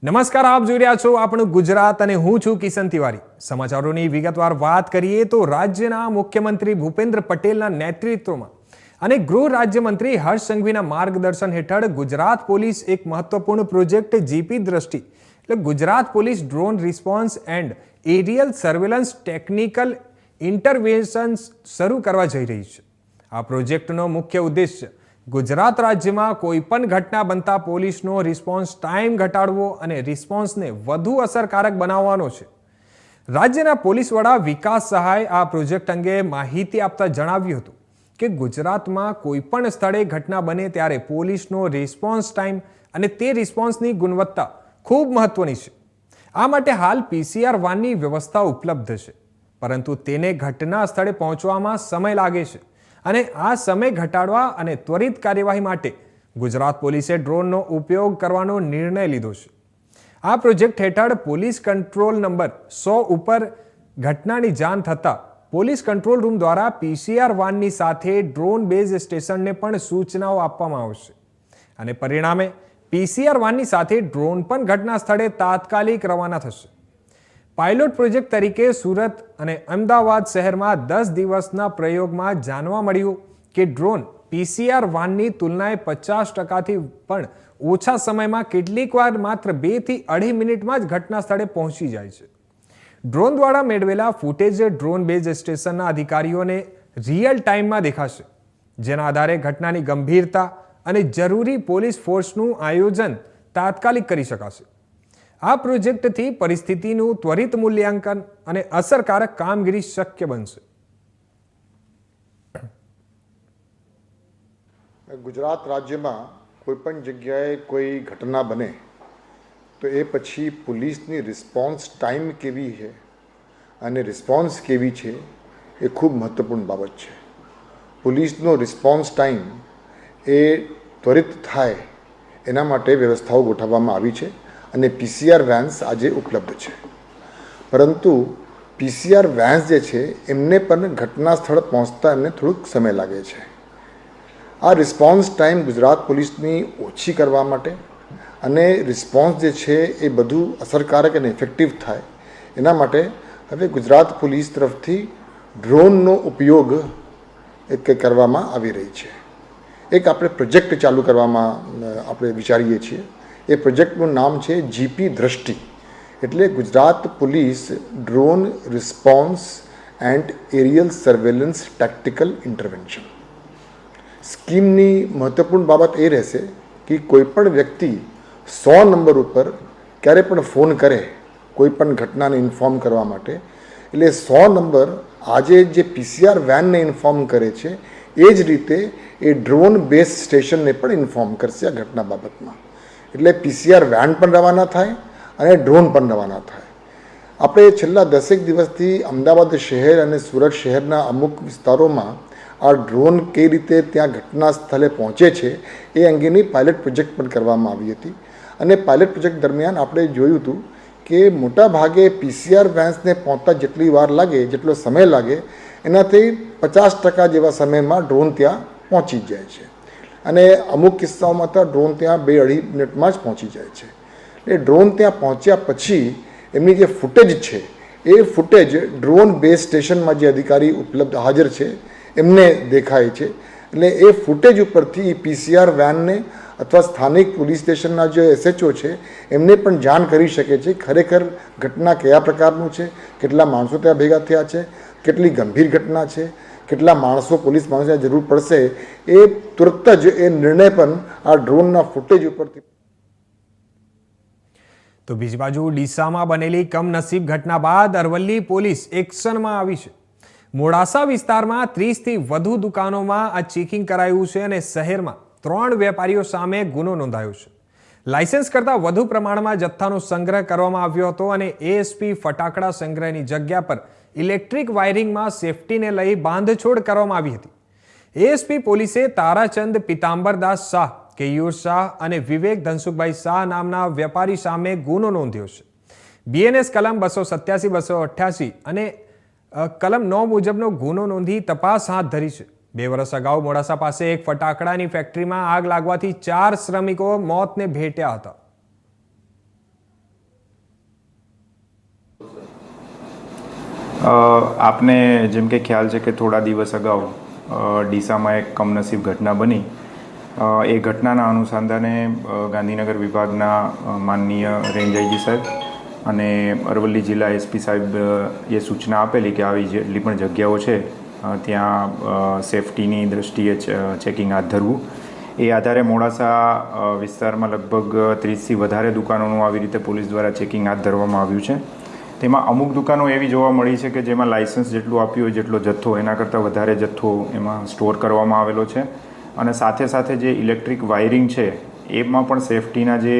નમસ્કાર, આપ જોઈ રહ્યા છો આપણું ગુજરાત અને હું છું કિશન તિવારી। સમાચારોની વિગતવાર વાત કરીએ તો રાજ્યના મુખ્યમંત્રી ભૂપેન્દ્ર પટેલના નેતૃત્વમાં અને ગૃહ રાજ્યમંત્રી હર્ષ સંઘવીના માર્ગદર્શન હેઠળ ગુજરાત પોલીસ એક મહત્વપૂર્ણ પ્રોજેક્ટ જીપી દ્રષ્ટિ એટલે Gujarat police drone response and aerial surveillance technical interventions શરૂ કરવા જઈ રહી છે। આ પ્રોજેક્ટનો મુખ્ય ઉદ્દેશ્ય ગુજરાત રાજ્યમાં કોઈપણ ઘટના બનતા પોલીસનો રિસ્પોન્સ ટાઈમ ઘટાડવો અને રિસ્પોન્સને વધુ અસરકારક બનાવવાનો છે। રાજ્યના પોલીસ વડા વિકાસ સહાય આ પ્રોજેક્ટ અંગે માહિતી આપતા જણાવ્યું હતું કે ગુજરાતમાં કોઈપણ સ્થળે ઘટના બને ત્યારે પોલીસનો રિસ્પોન્સ ટાઈમ અને તે રિસ્પોન્સની ગુણવત્તા ખૂબ મહત્વની છે। આ માટે હાલ PCR વાનની વ્યવસ્થા ઉપલબ્ધ છે, પરંતુ તેને ઘટના સ્થળે પહોંચવામાં સમય લાગે છે અને આ સમય ઘટાડવા અને ત્વરિત કાર્યવાહી માટે ગુજરાત પોલીસે ડ્રોનનો ઉપયોગ કરવાનો નિર્ણય લીધો છે। આ પ્રોજેક્ટ હેઠળ પોલીસ કંટ્રોલ નંબર 100 ઉપર ઘટનાની જાણ થતાં પોલીસ કંટ્રોલ રૂમ દ્વારા PCR વાનની સાથે ડ્રોન બેઝ સ્ટેશનને પણ સૂચનાઓ આપવામાં આવશે અને પરિણામે PCR વાનની સાથે ડ્રોન પણ ઘટના સ્થળે તાત્કાલિક રવાના થશે। પાયલોટ પ્રોજેક્ટ તરીકે સુરત અને અમદાવાદ શહેરમાં 10 દિવસના પ્રયોગમાં જાણવા મળ્યું કે ડ્રોન PCR વાનની તુલનાએ 50%થી પણ ઓછા સમયમાં કેટલીકવાર માત્ર 2 થી 2.5 મિનિટમાં જ ઘટના સ્થળે પહોંચી જાય છે। ડ્રોન દ્વારા મેળવેલા ફૂટેજ ડ્રોન બેઝ સ્ટેશનના અધિકારીઓને રિયલ ટાઈમમાં દેખાશે, જેના આધારે ઘટનાની ગંભીરતા અને જરૂરી પોલીસ ફોર્સનું આયોજન તાત્કાલિક કરી શકાશે। આ પ્રોજેક્ટથી પરિસ્થિતિનું ત્વરિત મૂલ્યાંકન અને અસરકારક કામગીરી શક્ય બનશે। ગુજરાત રાજ્યમાં કોઈપણ જગ્યાએ કોઈ ઘટના બને તો એ પછી પોલીસની રિસ્પોન્સ ટાઈમ કેવી છે અને રિસ્પોન્સ કેવી છે એ ખૂબ મહત્ત્વપૂર્ણ બાબત છે। પોલીસનો રિસ્પોન્સ ટાઈમ એ ત્વરિત થાય એના માટે વ્યવસ્થાઓ ગોઠવવામાં આવી છે અને PCR વેન્સ આજે ઉપલબ્ધ છે, પરંતુ PCR વેન્સ જે છે એમને પણ ઘટના સ્થળ પહોંચતા એમને થોડુંક સમય લાગે છે। આ રિસ્પોન્સ ટાઈમ ગુજરાત પોલીસની ઓછી કરવા માટે અને રિસ્પોન્સ જે છે એ બધું અસરકારક અને ઇફેક્ટિવ થાય એના માટે હવે ગુજરાત પોલીસ તરફથી ડ્રોનનો ઉપયોગ કરવામાં આવી રહી છે। એક આપણે પ્રોજેક્ટ ચાલુ કરવામાં આપણે વિચારીએ છીએ। એ પ્રોજેક્ટનું નામ છે જીપી દ્રષ્ટિ, એટલે Gujarat police drone response and aerial surveillance tactical intervention. સ્કીમની મહત્ત્વપૂર્ણ બાબત એ રહેશે કે કોઈપણ વ્યક્તિ 100 નંબર ઉપર ક્યારે પણ ફોન કરે કોઈપણ ઘટનાને ઇન્ફોર્મ કરવા માટે, એટલે 100 નંબર આજે જે PCR વેનને ઇન્ફોર્મ કરે છે એ જ રીતે એ ડ્રોન બેઝ સ્ટેશનને પણ ઇન્ફોર્મ કરશે આ ઘટના બાબતમાં। એટલે PCR વેન પણ રવાના થાય અને ડ્રોન પણ રવાના થાય। આપણે છેલ્લા 10 દિવસથી અમદાવાદ શહેર અને સુરત શહેરના અમુક વિસ્તારોમાં આ ડ્રોન કઈ રીતે ત્યાં ઘટના સ્થળે પહોંચે છે એ અંગેની પાયલટ પ્રોજેક્ટ પણ કરવામાં આવી હતી અને પાયલટ પ્રોજેક્ટ દરમિયાન આપણે જોયું હતું કે મોટા ભાગે PCR વેન્સને પહોંચતા જેટલી વાર લાગે, જેટલો સમય લાગે એનાથી 50% જેવા સમયમાં ડ્રોન ત્યાં પહોંચી જાય છે અને અમુક કિસ્સાઓમાં તો ડ્રોન ત્યાં 2-2.5 મિનિટમાં જ પહોંચી જાય છે। એટલે ડ્રોન ત્યાં પહોંચ્યા પછી એમની જે ફૂટેજ છે એ ફૂટેજ ડ્રોન બેઝ સ્ટેશનમાં જે અધિકારી ઉપલબ્ધ હાજર છે એમને દેખાય છે। એટલે એ ફૂટેજ ઉપરથી PCR વેનને અથવા સ્થાનિક પોલીસ સ્ટેશનના જે SHO છે એમને પણ જાણ કરી શકે છે ખરેખર ઘટના કયા પ્રકારનું છે, કેટલા માણસો ત્યાં ભેગા થયા છે, કેટલી ગંભીર ઘટના છે, કેટલા માણસો પોલીસ માણસોની જરૂર પડશે, એ તુરત જ એ નિર્ણય પણ આ ડ્રોનના ફૂટેજ ઉપરથી। તો બીજી બાજુ ડીસામાં બનેલી કમનસીબ ઘટના બાદ અરવલ્લી પોલીસ એક્શનમાં આવી છે। મોડાસા વિસ્તારમાં 30 થી વધુ દુકાનોમાં આ ચેકિંગ કરાયું છે અને શહેરમાં 3 વેપારીઓ સામે ગુનો નોંધાયો છે। લાયસન્સ કરતાં વધુ પ્રમાણમાં જથ્થાનો સંગ્રહ કરવામાં આવ્યો હતો અને ASP ફટાકડા સંગ્રહની જગ્યા પર ઇલેક્ટ્રિક વાયરિંગમાં સેફટીને લઈ બાંધછોડ કરવામાં આવી હતી। ASP પોલીસે તારાચંદ પિતાંબરદાસ શાહ, કેયુર શાહ અને વિવેક ધનસુખભાઈ શાહ નામના વેપારી સામે ગુનો નોંધ્યો છે। BNS કલમ 287, 288 અને કલમ 9 મુજબનો ગુનો નોંધી તપાસ હાથ ધરી છે। 2 વર્ષ અગાઉ મોડાસા પાસે એક ફટાકડાની ફેક્ટરીમાં આગ લાગવાથી 4 શ્રમિકો મોતને ભેટ્યા હતા। આપને જેમ કે ખ્યાલ છે કે થોડા દિવસ અગાઉ ડીસામાં એક કમનસીબ ઘટના બની. એ ઘટનાના અનુસંધાને ગાંધીનગર વિભાગના માનનીય રેન્જ આઈજી સાહેબ અને અરવલ્લી જિલ્લા એસપી સાહેબ એ સૂચના આપેલી કે આવી જેટલી પણ જગ્યાઓ છે ત્યાં સેફટીની દૃષ્ટિએ ચેકિંગ હાથ ધરવું. એ આધારે મોડાસા વિસ્તારમાં લગભગ 30થી વધારે દુકાનોનું આવી રીતે પોલીસ દ્વારા ચેકિંગ હાથ ધરવામાં આવ્યું છે. તેમાં અમુક દુકાનો એવી જોવા મળી છે કે જેમાં લાઇસન્સ જેટલું આપ્યું હોય જેટલો જથ્થો એના કરતાં વધારે જથ્થો એમાં સ્ટોર કરવામાં આવેલો છે. અને સાથે સાથે જે ઇલેક્ટ્રિક વાયરિંગ છે એમાં પણ સેફટીના જે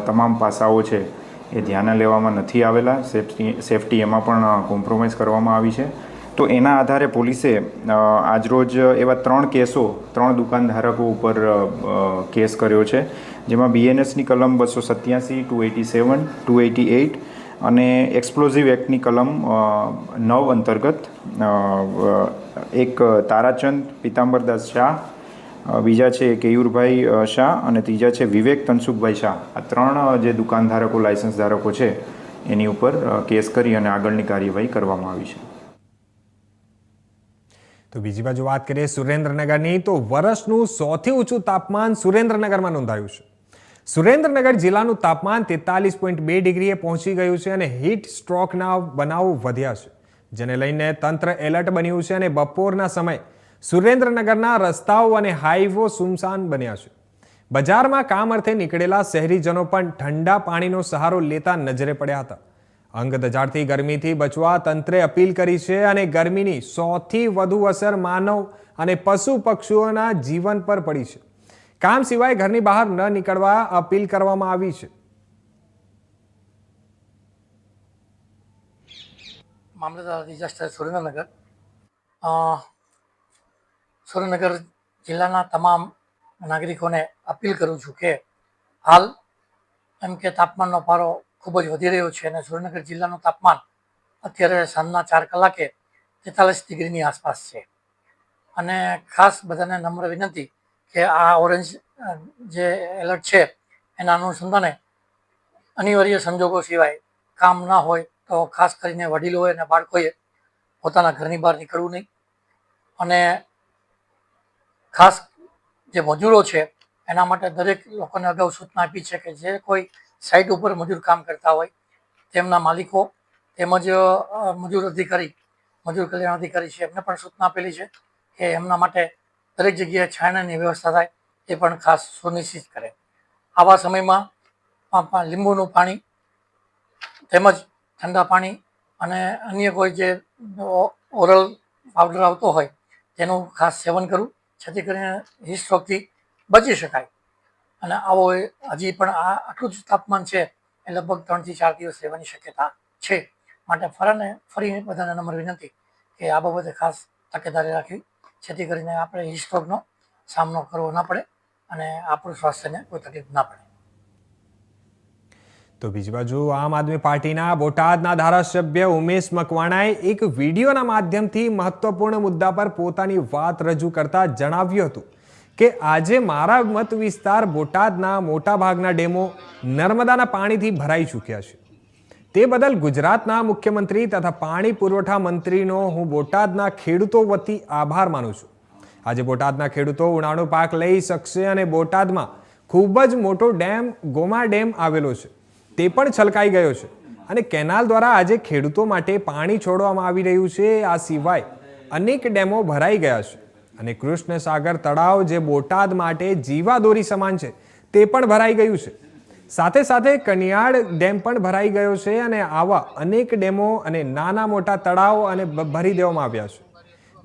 તમામ પાસાઓ છે એ ધ્યાને લેવામાં નથી આવેલા. સેફટી એમાં પણ કોમ્પ્રોમાઇઝ કરવામાં આવી છે. તો એના આધારે પોલીસે આજરોજ એવા 3 દુકાનધારકો ઉપર કેસ કર્યો છે, જેમાં બીએનએસની કલમ 287, 287, 288 અને એક્સપ્લોઝિવ એક્ટની કલમ 9 અંતર્ગત એક તારાચંદ પિતાંબરદાસ શાહ, બીજા છે કેયુરભાઈ શાહ અને ત્રીજા છે વિવેક તનસુખભાઈ શાહ. આ 3 જે દુકાનધારકો લાયસન્સ ધારકો છે એની ઉપર કેસ કરી અને આગળની કાર્યવાહી કરવામાં આવી છે. તો બીજી બાજુ વાત કરીએ સુરેન્દ્રનગરની, તો વર્ષનું સૌથી ઊંચું તાપમાન સુરેન્દ્રનગરમાં નોંધાયું છે. સુરેન્દ્રનગર જિલ્લાનું તાપમાન 43.2 ડિગ્રીએ પહોંચી ગયું છે અને હીટ સ્ટ્રોકના બનાવો વધ્યા છે, જેને લઈને તંત્ર એલર્ટ બન્યું છે અને બપોરના સમયે સુરેન્દ્રનગરના રસ્તાઓ અને હાઈવો સુમસાન બન્યા છે. બજારમાં કામ અર્થે નીકળેલા શહેરીજનો પણ ઠંડા પાણીનો સહારો લેતા નજરે પડ્યા હતા. અંગ દજાડતી ગરમીથી બચવા તંત્રે અપીલ કરી છે અને ગરમીની સૌથી વધુ અસર માનવ અને પશુ પક્ષીઓના જીવન પર પડી છે. કામ સિવાય ઘરની બહાર ન નીકળવા અપીલ કરવામાં આવી છે. મામલતદાર ડિઝાસ્ટર સુરેન્દ્રનગર જિલ્લાના તમામ નાગરિકોને અપીલ કરું છું કે હાલ એમ કે તાપમાનનો પારો ખૂબ જ વધી રહ્યો છે અને સુરેન્દ્રનગર જિલ્લાનું તાપમાન અત્યારે સાંજના 4 કલાકે 43 ડિગ્રીની આસપાસ છે. અને ખાસ બધાને નમ્ર વિનંતી કે આ ઓરેન્જ જે એલર્ટ છે એના અનુસંધાને અનિવાર્ય સંજોગો સિવાય કામ ના હોય તો ખાસ કરીને વડીલોએ અને બાળકોએ પોતાના ઘરની બહાર નીકળવું નહીં. અને ખાસ જે મજૂરો છે એના માટે દરેક લોકોને અગાઉ સૂચના આપી છે કે જે કોઈ સાઇટ ઉપર મજૂર કામ કરતા હોય તેમના માલિકો તેમજ મજૂર કલ્યાણ અધિકારી છે એમને પણ સૂચના આપેલી છે કે એમના માટે દરેક જગ્યાએ છાંયડાની વ્યવસ્થા થાય એ પણ ખાસ સુનિશ્ચિત કરે. આવા સમયમાં લીંબુનું પાણી તેમજ ઠંડા પાણી અને અન્ય કોઈ જે ઓરલ પાવડર આવતો હોય તેનું ખાસ સેવન કરવું, જેથી કરીને હીટ સ્ટ્રોકથી બચી શકાય. અને આવો હજી પણ આટલું જ તાપમાન છે એ લગભગ 3 થી 4 દિવસ રહેવાની શક્યતા છે. માટે ફરી બધાને નમ્ર વિનંતી કે આ બાબતે ખાસ તકેદારી રાખવી, જેથી કરીને આપણે હીટ સ્ટ્રોકનો સામનો કરવો ના પડે અને આપણું સ્વાસ્થ્યને કોઈ તકલીફ ના પડે. તો બીજી બાજુ આમ આદમી પાર્ટીના બોટાદના ધારાસભ્ય ઉમેશ મકવાણાએ એક વિડીયોના માધ્યમથી મહત્વપૂર્ણ મુદ્દા પર પોતાની વાત રજૂ કરતા જણાવ્યું હતું કે આજે મારા મત વિસ્તાર બોટાદના મોટાભાગના ડેમો નર્મદાના પાણીથી ભરાઈ ચૂક્યા છે. તે બદલ ગુજરાતના મુખ્યમંત્રી તથા પાણી પુરવઠા મંત્રીનો હું બોટાદના ખેડૂતો વતી આભાર માનું છું. આજે બોટાદના ખેડૂતો ઉનાળુ પાક લઈ શકશે અને બોટાદમાં ખૂબ જ મોટો ડેમ ગોમા ડેમ આવેલો છે તે પણ છલકાઈ ગયો છે અને કેનાલ દ્વારા આજે ખેડૂતો માટે પાણી છોડવામાં આવી રહ્યું છે. આ સિવાય અનેક ડેમો ભરાઈ ગયા છે અને કૃષ્ણસાગર તળાવ જે બોટાદ માટે જીવાદોરી સમાન છે તે પણ ભરાઈ ગયું છે. સાથે સાથે કનિયાળ ડેમ પણ ભરાઈ ગયો છે અને આવા અનેક ડેમો અને નાના મોટા તળાવ અને ભરી દેવામાં આવ્યા છે.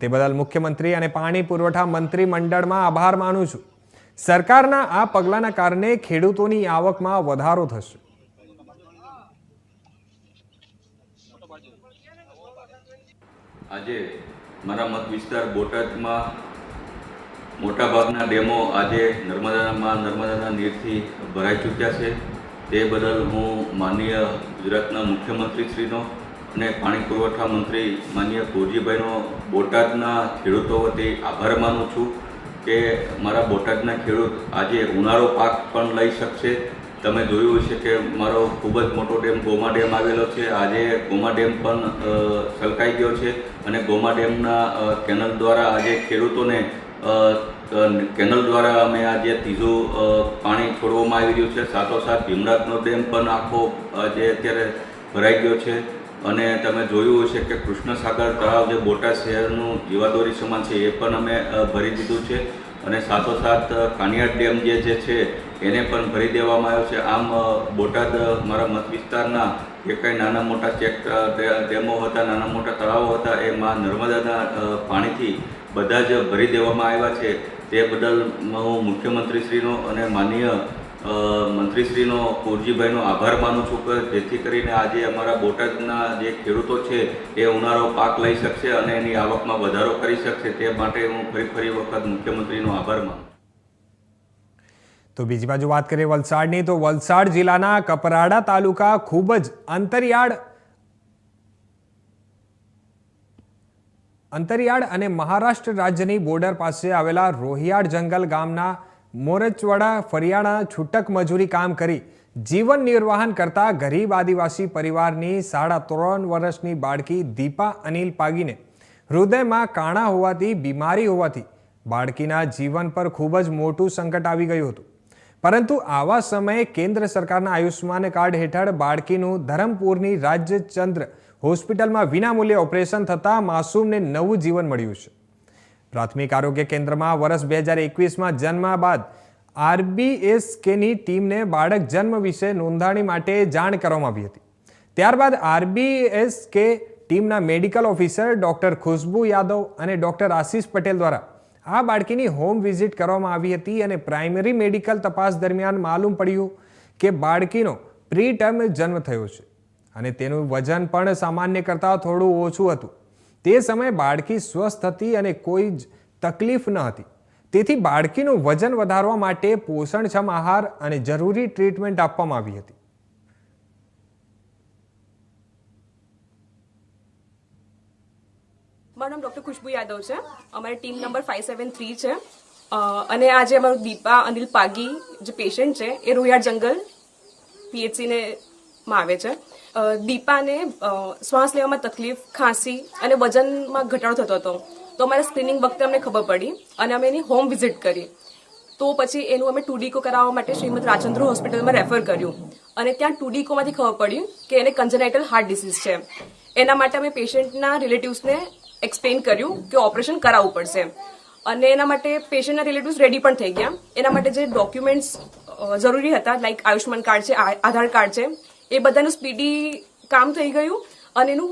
તે બદલ મુખ્યમંત્રી અને પાણી પુરવઠા મંત્રી મંડળમાં આભાર માનું છું. સરકારના આ પગલાંના કારણે ખેડૂતોની આવકમાં વધારો થશે. આજે મારા મત વિસ્તાર બોટાદમાં મોટાભાગના ડેમો આજે નર્મદાના નીરથી ભરાઈ ચૂક્યા છે. તે બદલ હું માનનીય ગુજરાતના મુખ્યમંત્રીશ્રીનો અને પાણી પુરવઠા મંત્રી માનનીય કુરજીભાઈનો બોટાદના ખેડૂતો વતી આભાર માનું છું કે મારા બોટાદના ખેડૂત આજે ઉનાળો પાક પણ લઈ શકશે તમે જોયું હશે કે મારો ખૂબ જ મોટો ડેમ ગોમા ડેમ આવેલો છે. આજે ગોમા ડેમ પણ છલકાઈ ગયો છે અને ગોમા ડેમના કેનલ દ્વારા આજે ખેડૂતોને કેનલ દ્વારા અમે આજે ત્રીજું પાણી છોડવામાં આવી રહ્યું છે. સાથોસાથ ભીમરાજનો ડેમ પણ આખો આજે અત્યારે ભરાઈ ગયો છે અને તમે જોયું હશે કે કૃષ્ણસાગર તળાવ જે બોટાદ શહેરનું જીવાદોરી સમાન છે એ પણ અમે ભરી દીધું છે અને સાથોસાથ કાનિયાડ ડેમ જે છે એને પણ ભરી દેવામાં આવ્યો છે. આમ બોટાદ મારા મત વિસ્તારના જે કંઈ નાના મોટા ડેમો હતા, નાના મોટા તળાવો હતા એ માં નર્મદાના પાણીથી બધા જ ભરી દેવામાં આવ્યા છે. તે બદલ હું મુખ્યમંત્રીશ્રીનો અને માનનીય મંત્રીશ્રીનો કુરજીભાઈનો આભાર માનું છું કે જેથી કરીને આજે અમારા બોટાદના જે ખેડૂતો છે એ ઉનાળો પાક લઈ શકશે અને એની આવકમાં વધારો કરી શકશે. તે માટે હું ફરી વખત મુખ્યમંત્રીનો આભાર માનું. તો બીજી બાજુ વાત કરીએ વલસાડની, તો વલસાડ જિલ્લાના કપરાડા તાલુકા ખૂબ જ અંતરિયાળ અને મહારાષ્ટ્ર રાજ્યની બોર્ડર પાસે આવેલા રોહિયાળ જંગલ ગામના મોરચવાડા ફરિયાણા છૂટક મજૂરી કામ કરી જીવન નિર્વાહન કરતા ગરીબ આદિવાસી પરિવારની 3.5 વર્ષની બાળકી દીપા અનિલ પાગીને હૃદયમાં કાણા હોવાથી બીમારી હોવાથી બાળકીના જીવન પર ખૂબ જ મોટું સંકટ આવી ગયું હતું. પરંતુ આવા સમયે કેન્દ્ર સરકારના આયુષ્માન કાર્ડ હેઠળ બાળકીનું ધરમપુરની રાજચંદ્ર હોસ્પિટલમાં વિનામૂલ્યે ઓપરેશન થતાં માસૂમને નવું જીવન મળ્યું છે. પ્રાથમિક આરોગ્ય કેન્દ્રમાં વર્ષ 2021માં જન્મ બાદ RBSKની ટીમને બાળક જન્મ વિશે નોંધણી માટે જાણ કરવામાં આવી હતી. ત્યારબાદ RBSK ટીમના મેડિકલ ઓફિસર ડોક્ટર ખુશ્બુ યાદવ અને ડોક્ટર આશીષ પટેલ દ્વારા આ બાળકીની હોમ વિઝિટ કરવામાં આવી હતી અને પ્રાઇમરી મેડિકલ તપાસ દરમિયાન માલુમ પડ્યું કે બાળકીનો પ્રી ટર્મ જન્મ થયો છે અને તેનું વજન પણ સામાન્ય કરતાં થોડું ઓછું હતું. તે સમયે બાળકી સ્વસ્થ હતી અને કોઈ જ તકલીફ ન હતી. તેથી બાળકીનું વજન વધારવા માટે પોષણક્ષમ આહાર અને જરૂરી ટ્રીટમેન્ટ આપવામાં આવી હતી. મારું નામ ડૉક્ટર ખુશ્બુ યાદવ છે. અમારી ટીમ નંબર 573 છે અને આજે અમારું દીપા અનિલ પાગી જે પેશન્ટ છે એ રોહિયાળ જંગલ PHCને માં આવે છે. દીપાને શ્વાસ લેવામાં તકલીફ, ખાંસી અને વજનમાં ઘટાડો થતો હતો. તો અમારે સ્ક્રીનિંગ વખતે અમને ખબર પડી અને અમે એની હોમ વિઝિટ કરી. તો પછી એનું અમે 2D કરાવવા માટે શ્રીમદ રાજચંદ્ર હોસ્પિટલમાં રેફર કર્યું અને ત્યાં 2D માંથી ખબર પડી કે એને કન્જનાઇટલ હાર્ટ ડિસીઝ છે. એના માટે અમે પેશન્ટના રિલેટિવ્સને એક્સપ્લેન કર્યું કે ઓપરેશન કરાવવું પડશે અને એના માટે પેશન્ટના રિલેટિવ્સ રેડી પણ થઈ ગયા. એના માટે જે ડોક્યુમેન્ટ્સ જરૂરી હતા લાઈક આયુષ્માન કાર્ડ છે, આધાર કાર્ડ છે, એ બધાનું સ્પીડી કામ થઈ ગયું અને એનું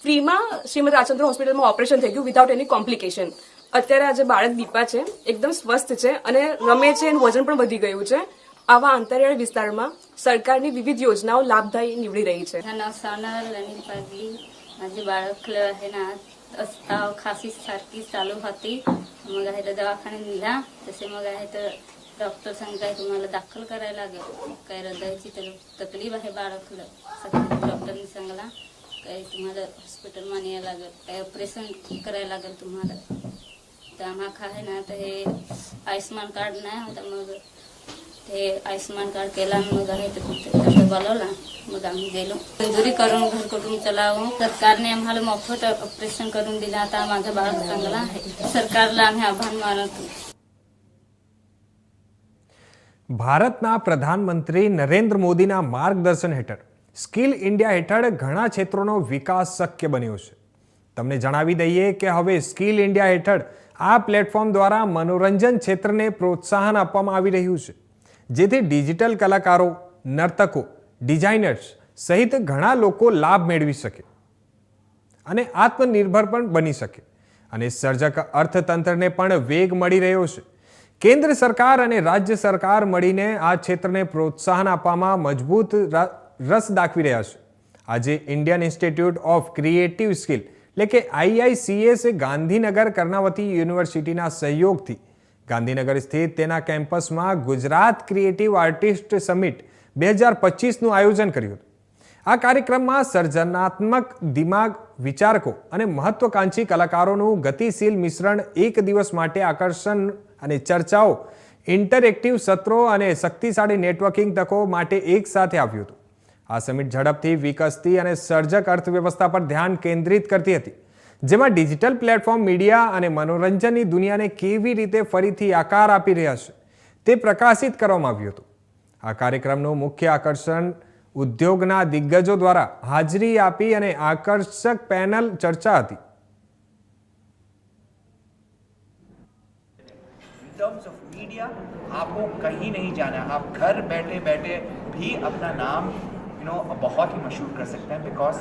ફ્રીમાં શ્રીમદ રાજચંદ્ર હોસ્પિટલમાં ઓપરેશન થઈ ગયું વિધાઉટ એની કોમ્પ્લિકેશન. અત્યારે આજે બાળક દીપા છે એકદમ સ્વસ્થ છે અને રમે છે, એનું વજન પણ વધી ગયું છે. આવા અંતરિયાળ વિસ્તારમાં સરકારની વિવિધ યોજનાઓ લાભદાયી નીવડી રહી છે. माझे बाळक आहे ना ताव खासी सारखी चालू होती. मग आहे तर दवाखान्यात नेला. तसे मग आहे तर डॉक्टर सांगताय तुम्हाला दाखल करायला लागेल. काय हृदयाची तकलीफ आहे बाळकला. सकाळी डॉक्टरनी सांगला काय तुम्हाला हॉस्पिटलમાં न्यायला लागेल, काय ऑपरेशन करायला लागेल तुम्हाला. तर आम्हाला आहे ना तर हे आयुष्मान कार्ड नाही होता. मग ते आयुष्मान कार्ड केला मग आहे तर डॉक्टर बोलवला. मग आम्ही गेलो मंजुरी करून घर कुटुंब चलावून सरकारने आम्हाला मोफत ऑपरेशन करून दिलं. आता माझं बाळक चांगलं आहे. सरकारला आम्ही आभार मानतो. ભારતના પ્રધાનમંત્રી નરેન્દ્ર મોદીના માર્ગદર્શન હેઠળ સ્કિલ ઇન્ડિયા હેઠળ ઘણા ક્ષેત્રોનો વિકાસ શક્ય બન્યો છે. તમને જણાવી દઈએ કે હવે સ્કિલ ઇન્ડિયા હેઠળ આ પ્લેટફોર્મ દ્વારા મનોરંજન ક્ષેત્રને પ્રોત્સાહન આપવામાં આવી રહ્યું છે, જેથી ડિજિટલ કલાકારો, નર્તકો, ડિઝાઇનર્સ સહિત ઘણા લોકો લાભ મેળવી શકે અને આત્મનિર્ભર પણ બની શકે અને સર્જક અર્થતંત્રને પણ વેગ મળી રહ્યો છે. કેન્દ્ર સરકાર અને રાજ્ય સરકાર મળીને આ ક્ષેત્રને પ્રોત્સાહન આપવામાં મજબૂત રસ દાખવી રહ્યા છે. આજે Indian institute of creative skill એટલે કે IICS ગાંધીનગર કર્ણાવતી યુનિવર્સિટીના સહયોગથી ગાંધીનગર સ્થિત તેના કેમ્પસમાં ગુજરાત ક્રિએટિવ આર્ટિસ્ટ સમિટ 2025નું આયોજન કર્યું હતું. આ કાર્યક્રમમાં સર્જનાત્મક દિમાગ વિચારકો અને મહત્વકાંક્ષી કલાકારોનું ગતિશીલ મિશ્રણ એક દિવસ માટે આકર્ષણ અને ચર્ચાઓ ઇન્ટરેક્ટિવ સત્રો અને શક્તિશાળી નેટવર્કિંગ તકો માટે એક સાથે આવ્યું હતું. આ સમિટ ઝડપથી વિકસતી અને સર્જક અર્થવ્યવસ્થા પર ધ્યાન કેન્દ્રિત કરતી હતી, જેમાં ડિજિટલ પ્લેટફોર્મ મીડિયા અને મનોરંજનની દુનિયાને કેવી રીતે ફરીથી આકાર આપી રહ્યા છે તે પ્રકાશિત કરવામાં આવ્યું હતું. આ કાર્યક્રમનું મુખ્ય આકર્ષણ ઉદ્યોગના દિગ્ગજો દ્વારા હાજરી આપી અને આકર્ષક પેનલ ચર્ચા હતી. टर्म्स ऑफ मीडिया आपको कहीं नहीं जाना है, आप घर बैठे बैठे भी अपना नाम बहुत ही मशहूर कर सकते हैं बिकॉज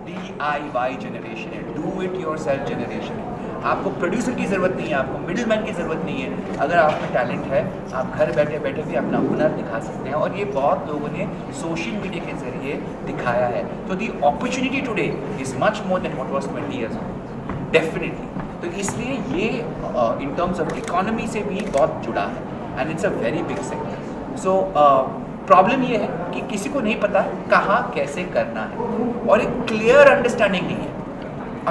DIY जनरेशन है, do it your self generation है. आपको प्रोड्यूसर की ज़रूरत नहीं है, आपको मिडिल मैन की ज़रूरत नहीं है. अगर आप में टैलेंट है आप घर बैठे बैठे भी अपना हुनर दिखा सकते हैं और ये बहुत लोगों ने सोशल मीडिया के ज़रिए दिखाया है. तो the opportunity today is much more than what was 20 years ago, definitely. तो इसलिए ये इन टर्म्स ऑफ इकोनॉमी से भी बहुत जुड़ा है and it's a very big sector. So problem ये है कि किसी को नहीं पता कहाँ कैसे करना है और एक क्लियर अंडरस्टैंडिंग नहीं है.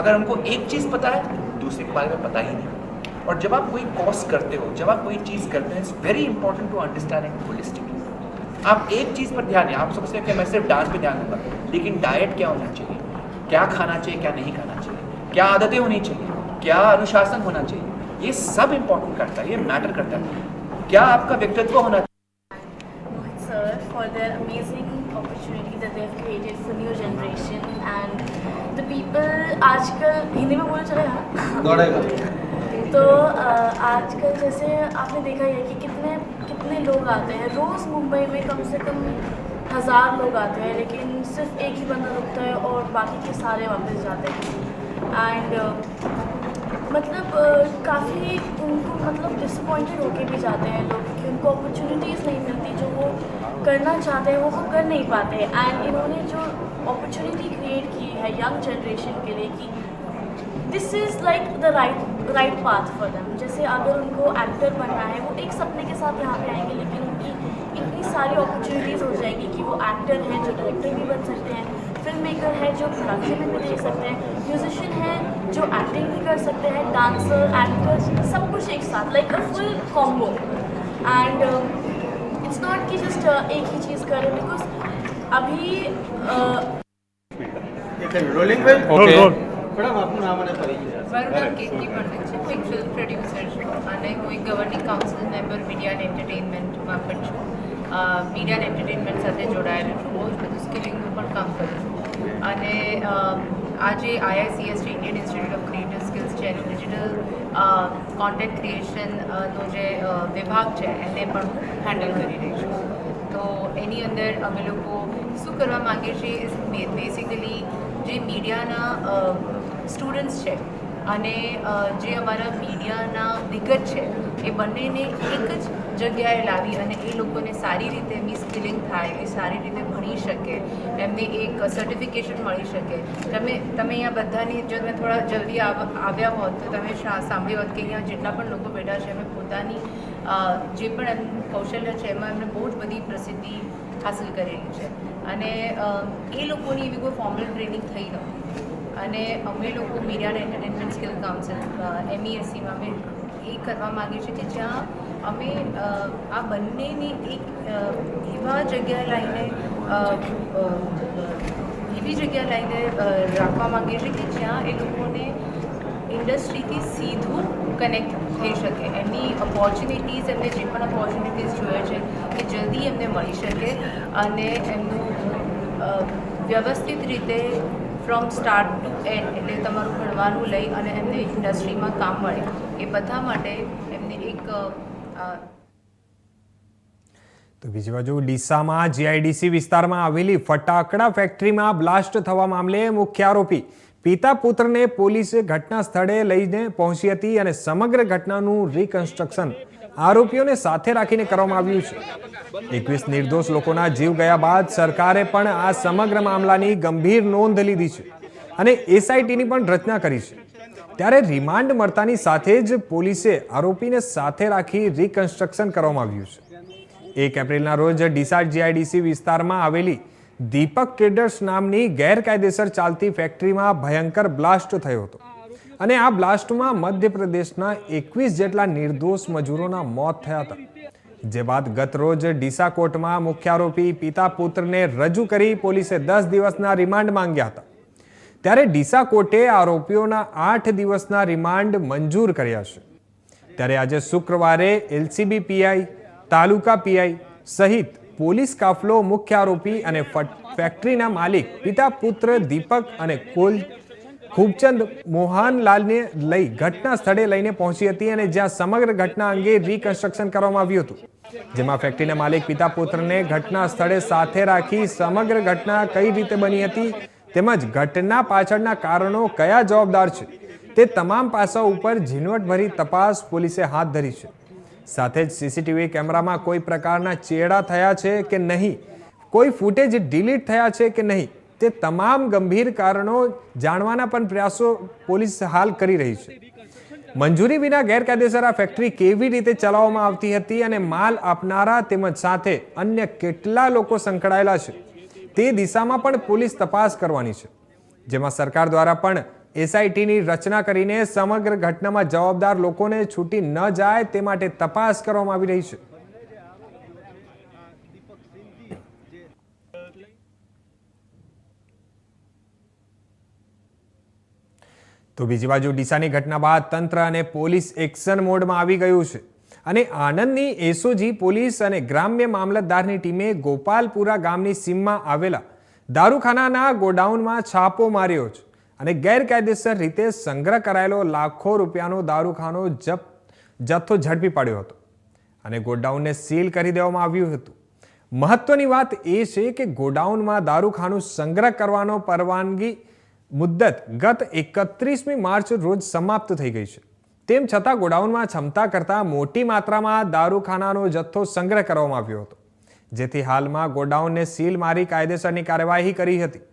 अगर हमको एक चीज़ पता है दूसरे के बारे में पता ही नहीं. और जब आप कोई कोर्स करते हो, जब आप कोई चीज़ करते हैं, it's very important to understand it holistically. आप एक चीज़ पर ध्यान दें. आप सोचते हैं कि मैं सिर्फ डांस पे ध्यान दूंगा, लेकिन डाइट क्या होना चाहिए, क्या खाना चाहिए, क्या नहीं खाना चाहिए, क्या आदतें होनी चाहिए, क्या अनुशासन होना चाहिए, ये सब इम्पोर्टेंट करता है, ये मैटर करता है. क्या आपका व्यक्तित्व होना चाहिए. Sir, for their amazing opportunity that they have created for new generation and the people. आजकल हिंदी में बोलना चलेगा तो आजकल जैसे आपने देखा ही है कि कितने लोग आते हैं रोज़. मुंबई में कम से कम 1000 लोग आते हैं, लेकिन सिर्फ एक ही बंदा रुकता है और बाकी के सारे वापस जाते हैं. एंड मतलब काफ़ी उनको डिसअपॉइंटेड होके भी जाते हैं लोग कि उनको अपॉर्चुनिटीज़ नहीं मिलती जो वो करना चाहते हैं, वो कर नहीं पाते. एंड इन्होंने जो अपॉर्चुनिटी क्रिएट की है यंग जनरेशन के लिए कि this is like the right path for them. जैसे अगर उनको एक्टर बनना है, वो एक सपने के साथ यहाँ पे आएंगे, लेकिन उनकी इतनी सारी अपॉर्चुनिटीज़ हो जाएगी कि वो एक्टर हैं जो डायरेक्टर भी बन सकते हैं, फिल्म मेकर है जो प्रोडक्शन में भी देख सकते हैं, म्यूजिशियन है जो एक्टिंग भी कर सकते हैं, डांसर, एक्टर, सब कुछ एक साथ, like a full combo. And it's not कि जस्ट एक ही चीज़ करें, बिकॉज अभी રોલિંગ વેલ ઓકે મેડમ આપનું નામ અને પરિચય. મારું નામ કીર્તિ પંડિત છે. હું એક ફિલ્મ પ્રોડ્યુસર છું અને હું એક governing council member media and એન્ટરટેનમેન્ટમાં પણ છું. મીડિયા એન્ડ એન્ટરટેનમેન્ટ સાથે જોડાયેલું છું. બહુ જ બધું સ્કિલિંગનું પણ કામ કરું છું. અને આજે IICS Indian institute of creative skills છે એનું ડિજિટલ કોન્ટેન્ટ ક્રિએશનનો જે વિભાગ છે એને પણ હું હેન્ડલ કરી રહી છું. તો એની અંદર અમે લોકો શું કરવા માગીએ છીએ બેસિકલી જે મીડિયાના સ્ટુડન્ટ્સ છે અને જે અમારા મીડિયાના દિગ્ગજ છે એ બંનેને એક જ જગ્યાએ લાવી અને એ લોકોને સારી રીતે એમની સ્કિલિંગ થાય, એ સારી રીતે ભણી શકે, એમને એક સર્ટિફિકેશન મળી શકે. તમે અહીંયા બધાની જો તમે થોડા જલ્દી આવ્યા હોત તો તમે સાંભળ્યું હોત કે અહીંયા જેટલા પણ લોકો બેઠા છે એમણે પોતાની જે પણ એમનું કૌશલ્ય છે એમાં એમણે બહુ જ બધી પ્રસિદ્ધિ હાંસલ કરેલી છે. અને એ લોકોની એવી કોઈ ફોર્મલ ટ્રેનિંગ થઈ નહોતી. અને અમે લોકો media and entertainment skill council MESCમાં અમે એ કરવા માગીએ છીએ કે જ્યાં અમે આ બંનેને એક એવી જગ્યાએ લાવીને રાખવા માગીએ છીએ કે જ્યાં એ લોકોને ઇન્ડસ્ટ્રીથી સીધું કનેક્ટ થઈ શકે. એમની ઓપોર્ચ્યુનિટીઝ, એમને જે પણ ઓપોર્ચ્યુનિટીઝ જોઈએ છે એ જલ્દી એમને મળી શકે અને એમનું વ્યવસ્થિત રીતે ફ્રોમ સ્ટાર્ટ ટુ એન્ડ એટલે તમારું ભણવાનું લઈ અને એમને ઇન્ડસ્ટ્રીમાં કામ મળે એ બધા માટે એમને એક. તો બીજી બાજુ ડીસામાં GIDC વિસ્તારમાં આવેલી ફટાકડા ફેક્ટરીમાં બ્લાસ્ટ થવા મામલે મુખ્ય આરોપી પિતા પુત્રને પોલીસે ઘટના સ્થળે લઈને પહોંચી હતી અને સમગ્ર ઘટનાનું રિકન્સ્ટ્રક્શન આરોપીઓને સાથે રાખીને કરવામાં આવ્યું છે. 21 નિર્દોષ લોકોના જીવ ગયા બાદ સરકારે પણ આ સમગ્ર મામલાની ગંભીર નોંધ લીધી છે અને SITની પણ રચના કરી છે. ત્યારે રિમાન્ડ મળતાની સાથે જ પોલીસે આરોપીને સાથે રાખી રિકન્સ્ટ્રક્શન કરવામાં આવ્યું છે. 1 એપ્રિલના રોજ ડીસા GIDC વિસ્તારમાં આવેલી દીપક ટ્રેડર્સ નામની ગેરકાયદેસર ચાલતી ફેક્ટરીમાં ભયંકર બ્લાસ્ટ થયો હતો અને આ બ્લાસ્ટમાં મધ્યપ્રદેશના 21 જેટલા નિર્દોષ મજૂરોના મોત થયા હતા. જે બાદ ગતરોજ ડીસા કોર્ટમાં મુખ્ય આરોપી પિતા પુત્રને રજૂ કરી પોલીસે 10 દિવસના રિમાન્ડ માંગ્યા હતા. ત્યારે ડીસા કોર્ટે આરોપીઓના 8 દિવસના રિમાન્ડ મંજૂર કર્યા છે. ત્યારે આજે શુક્રવારે એલસીબી પીઆઈ, તાલુકા પીઆઈ સહિત પોલીસ કાફલો મુખ્ય આરોપી અને ફેક્ટરીના માલિક પિતા પુત્ર દીપક અને ખૂબચંદ મોહનલાલને લઈ ઘટના સ્થળે લઈને પહોંચી હતી અને જ્યાં સમગ્ર ઘટના અંગે રિકન્સ્ટ્રક્શન કરવામાં આવ્યું હતું. જેમાં ફેક્ટરીના માલિક પિતા પુત્રને ઘટના સ્થળે સાથે રાખી સમગ્ર ઘટના કઈ રીતે બની હતી તેમજ ઘટના પાછળના કારણો કયા જવાબદાર છે તે તમામ પાસાઓ ઉપર ઝીણવટભરી તપાસ પોલીસે હાથ ધરી છે. સાથે જ સીસીટીવી કેમેરામાં કોઈ પ્રકારના ચેડા થયા છે કે નહીં, કોઈ ફૂટેજ ડિલીટ થયા છે કે નહીં, તે તમામ ગંભીર કારણો જાણવાના પણ પ્રયાસો પોલીસ હાલ કરી રહી છે. મંજૂરી વિના ગેરકાયદેસર આ ફેક્ટરી કેવી રીતે ચલાવવામાં આવતી હતી અને માલ આપનારા તેમજ સાથે અન્ય કેટલા લોકો સંકળાયેલા છે તે દિશામાં પણ પોલીસ તપાસ કરવાની છે. જેમાં સરકાર દ્વારા પણ એસઆઈટીની રચના કરીને સમગ્ર ઘટનામાં જવાબદાર લોકોને છૂટી ન જાય તે માટે તપાસ કરવામાં આવી રહી છે. તો બીજી બાજુ ડીસાની ઘટના બાદ તંત્ર અને પોલીસ એક્શન મોડમાં આવી ગયું છે અને આણંદની એસઓજી પોલીસ અને ગ્રામ્ય મામલતદારની ટીમે ગોપાલપુરા ગામની સીમમાં આવેલા દારૂખાનાના ગોડાઉનમાં છાપો માર્યો છે અને ગેરકાયદેસર રીતે સંગ્રહ કરાયેલો લાખો રૂપિયાનો દારૂખાનો જથ્થો ઝડપી પાડ્યો હતો અને ગોડાઉનને સીલ કરી દેવામાં આવ્યું હતું. મહત્વની વાત એ છે કે ગોડાઉનમાં દારૂખાનું સંગ્રહ કરવાનો પરવાનગી મુદ્દત ગત 31મી માર્ચ રોજ સમાપ્ત થઈ ગઈ છે. તેમ છતાં ગોડાઉનમાં ક્ષમતા કરતાં મોટી માત્રામાં દારૂખાનાનો જથ્થો સંગ્રહ કરવામાં આવ્યો હતો, જેથી હાલમાં ગોડાઉનને સીલ મારી કાયદેસરની કાર્યવાહી કરી હતી.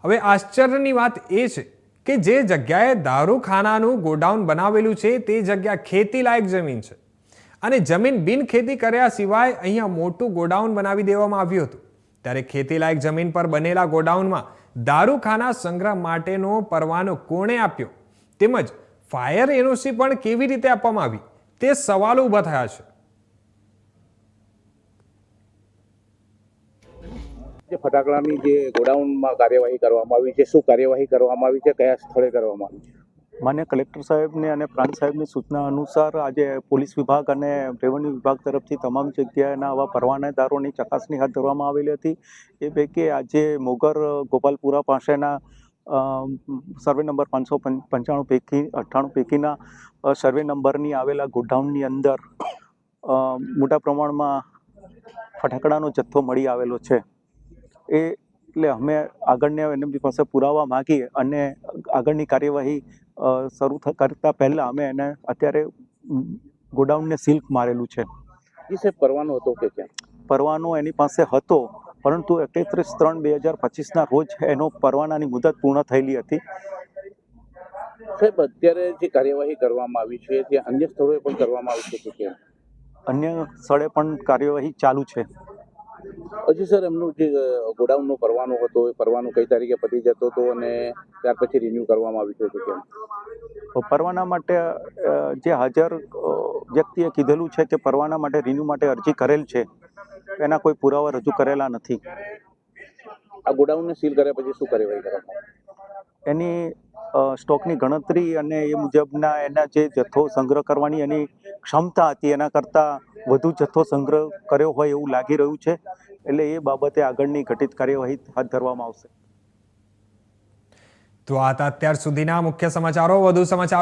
હવે આશ્ચર્યની વાત એ છે કે જે જગ્યાએ દારૂખાનાનું ગોડાઉન બનાવેલું છે તે જગ્યા ખેતીલાયક જમીન છે અને જમીન બિનખેતી કર્યા સિવાય અહીંયા મોટું ગોડાઉન બનાવી દેવામાં આવ્યું હતું. ત્યારે ખેતીલાયક જમીન પર બનેલા ગોડાઉનમાં દારૂખાના સંગ્રહ માટેનો પરવાનો કોણે આપ્યો તેમજ ફાયર એનઓસી પણ કેવી રીતે આપવામાં આવી તે સવાલો ઊભા થયા છે. ફટાકડાની જે ગોડાઉનમાં કાર્યવાહી કરવામાં આવી છે, શું કાર્યવાહી કરવામાં આવી છે, કયા સ્થળે કરવામાં આવી છે? માન્ય કલેક્ટર સાહેબને અને પ્રાંત સાહેબની સૂચના અનુસાર આજે પોલીસ વિભાગ અને રેવન્યુ વિભાગ તરફથી તમામ જગ્યાએના આવા પરવાનેદારોની ચકાસણી હાથ ધરવામાં આવેલી હતી. એ પૈકી આજે મોગર ગોપાલપુરા પાસેના સર્વે નંબર 595 પૈકી 98 પૈકીના સર્વે નંબરની આવેલા ગોડાઉનની અંદર મોટા પ્રમાણમાં ફટાકડાનો જથ્થો મળી આવેલો છે. એટલે અમે આગળની એમની પાસે પુરાવા માગી અને આગળની કાર્યવાહી શરૂ કરતા પહેલા અમે એને અત્યારે ગોડાઉનને સીલ મારેલું છે. પરવાનો હતો કે ક્યાં? પરવાનો એની પાસે હતો, પરંતુ 31/3/2025ના રોજ એનો પરવાનાની મુદત પૂર્ણ થયેલી હતી. સાહેબ, અત્યારે જે કાર્યવાહી કરવામાં આવી છે ત્યાં અન્ય સ્થળોએ પણ કરવામાં આવી છે કે અન્ય સ્થળે પણ કાર્યવાહી ચાલુ છે. હજી સર, એમનું જે ગોડાઉનનો પરવાનો હતો એ પરવાનો કઈ તારીખે પતી જતો હતો અને ત્યાર પછી રિન્યુ કરવામાં આવ્યું છે કેમ? પરવાના માટે જે હાજર વ્યક્તિએ કીધેલું છે કે પરવાના માટે રિન્યુ માટે અરજી કરેલ છે, એના કોઈ પુરાવા રજૂ કરેલા નથી. આ ગોડાઉનને સીલ કર્યા પછી શું કાર્યવાહી કરવામાં? એની સ્ટોકની ગણતરી અને એ મુજબના એના જે જથ્થો સંગ્રહ કરવાની એની ક્ષમતા હતી એના કરતાં વધુ જથ્થો સંગ્રહ કર્યો હોય એવું લાગી રહ્યું છે. એટલે એ બાબતે આગળની ઘટિત કાર્યવાહી હાથ ધરવામાં આવશે. તો આ હતા અત્યાર સુધીના મુખ્ય સમાચારો. વધુ સમાચારો